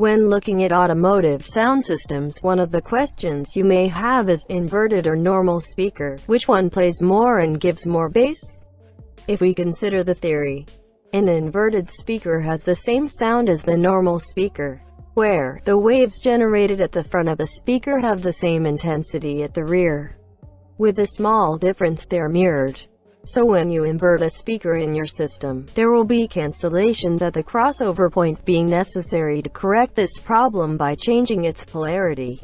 When looking at automotive sound systems, one of the questions you may have is, inverted or normal speaker, which one plays more and gives more bass? If we consider the theory, an inverted speaker has the same sound as the normal speaker, where the waves generated at the front of the speaker have the same intensity at the rear. With a small difference, they're mirrored. So when you invert a speaker in your system, there will be cancellations at the crossover point, being necessary to correct this problem by changing its polarity,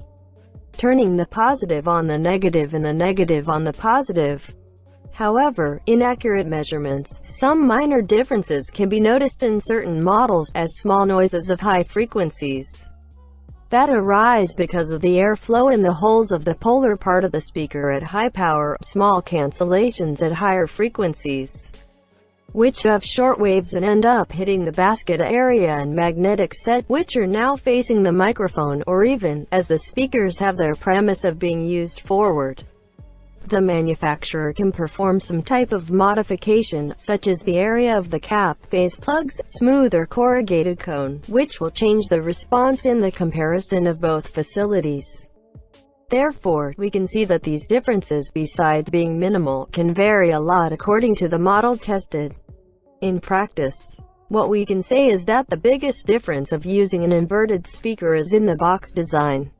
turning the positive on the negative and the negative on the positive. However, in accurate measurements, some minor differences can be noticed in certain models, as small noises of high frequencies that arise because of the airflow in the holes of the polar part of the speaker at high power, small cancellations at higher frequencies, which have short waves and end up hitting the basket area and magnetic set, which are now facing the microphone, or even, as the speakers have their premise of being used forward, the manufacturer can perform some type of modification, such as the area of the cap, phase plugs, smooth or corrugated cone, which will change the response in the comparison of both facilities. Therefore, we can see that these differences, besides being minimal, can vary a lot according to the model tested. In practice, what we can say is that the biggest difference of using an inverted speaker is in the box design.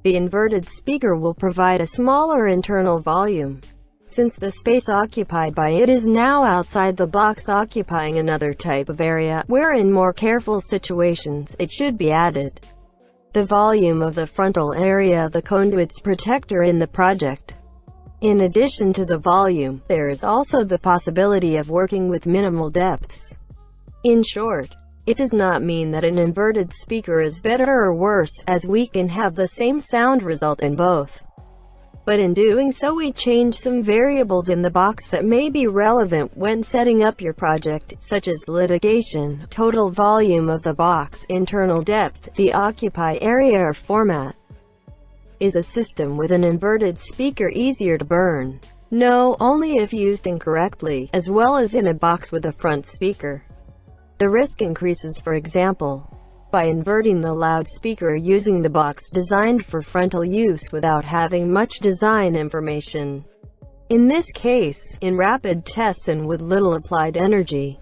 The inverted speaker will provide a smaller internal volume, since the space occupied by it is now outside the box, occupying another type of area, where in more careful situations, it should be added. The volume of the frontal area of the conduits protector in the project. In addition to the volume, there is also the possibility of working with minimal depths. In short, it does not mean that an inverted speaker is better or worse, as we can have the same sound result in both. But in doing so, we change some variables in the box that may be relevant when setting up your project, such as litigation, total volume of the box, internal depth, the occupy area or format. Is a system with an inverted speaker easier to burn? No, only if used incorrectly, as well as in a box with a front speaker. The risk increases, for example, by inverting the loudspeaker using the box designed for frontal use without having much design information. In this case, in rapid tests and with little applied energy,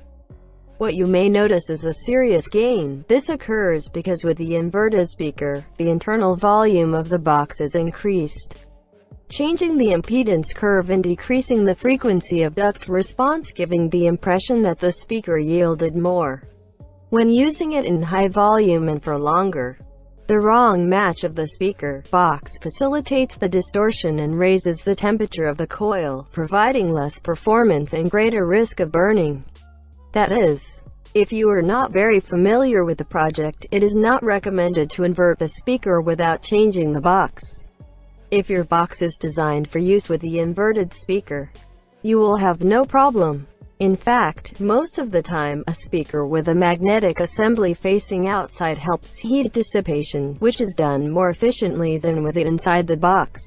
what you may notice is a serious gain. This occurs because with the inverted speaker, the internal volume of the box is increased, changing the impedance curve and decreasing the frequency of duct response, giving the impression that the speaker yielded more when using it in high volume and for longer. The wrong match of the speaker box facilitates the distortion and raises the temperature of the coil, providing less performance and greater risk of burning. That is, if you are not very familiar with the project, it is not recommended to invert the speaker without changing the box. If your box is designed for use with the inverted speaker, you will have no problem. In fact, most of the time, a speaker with a magnetic assembly facing outside helps heat dissipation, which is done more efficiently than with it inside the box,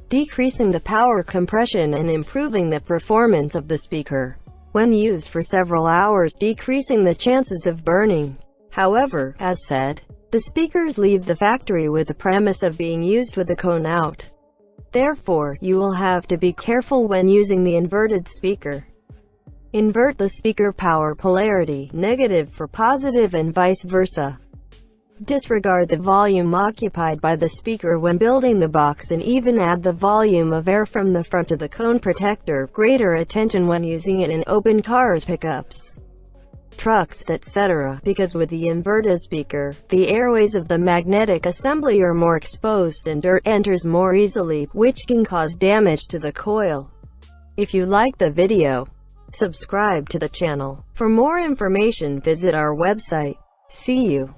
decreasing the power compression and improving the performance of the speaker when used for several hours, decreasing the chances of burning. However, as said, the speakers leave the factory with the premise of being used with the cone out. Therefore, you will have to be careful when using the inverted speaker. Invert the speaker power polarity, negative for positive and vice versa. Disregard the volume occupied by the speaker when building the box, and even add the volume of air from the front to the cone protector. Greater attention when using it in open cars, pickups, trucks, etc., because with the inverted speaker, the airways of the magnetic assembly are more exposed and dirt enters more easily, which can cause damage to the coil. If you like the video, subscribe to the channel. For more information, visit our website. See you.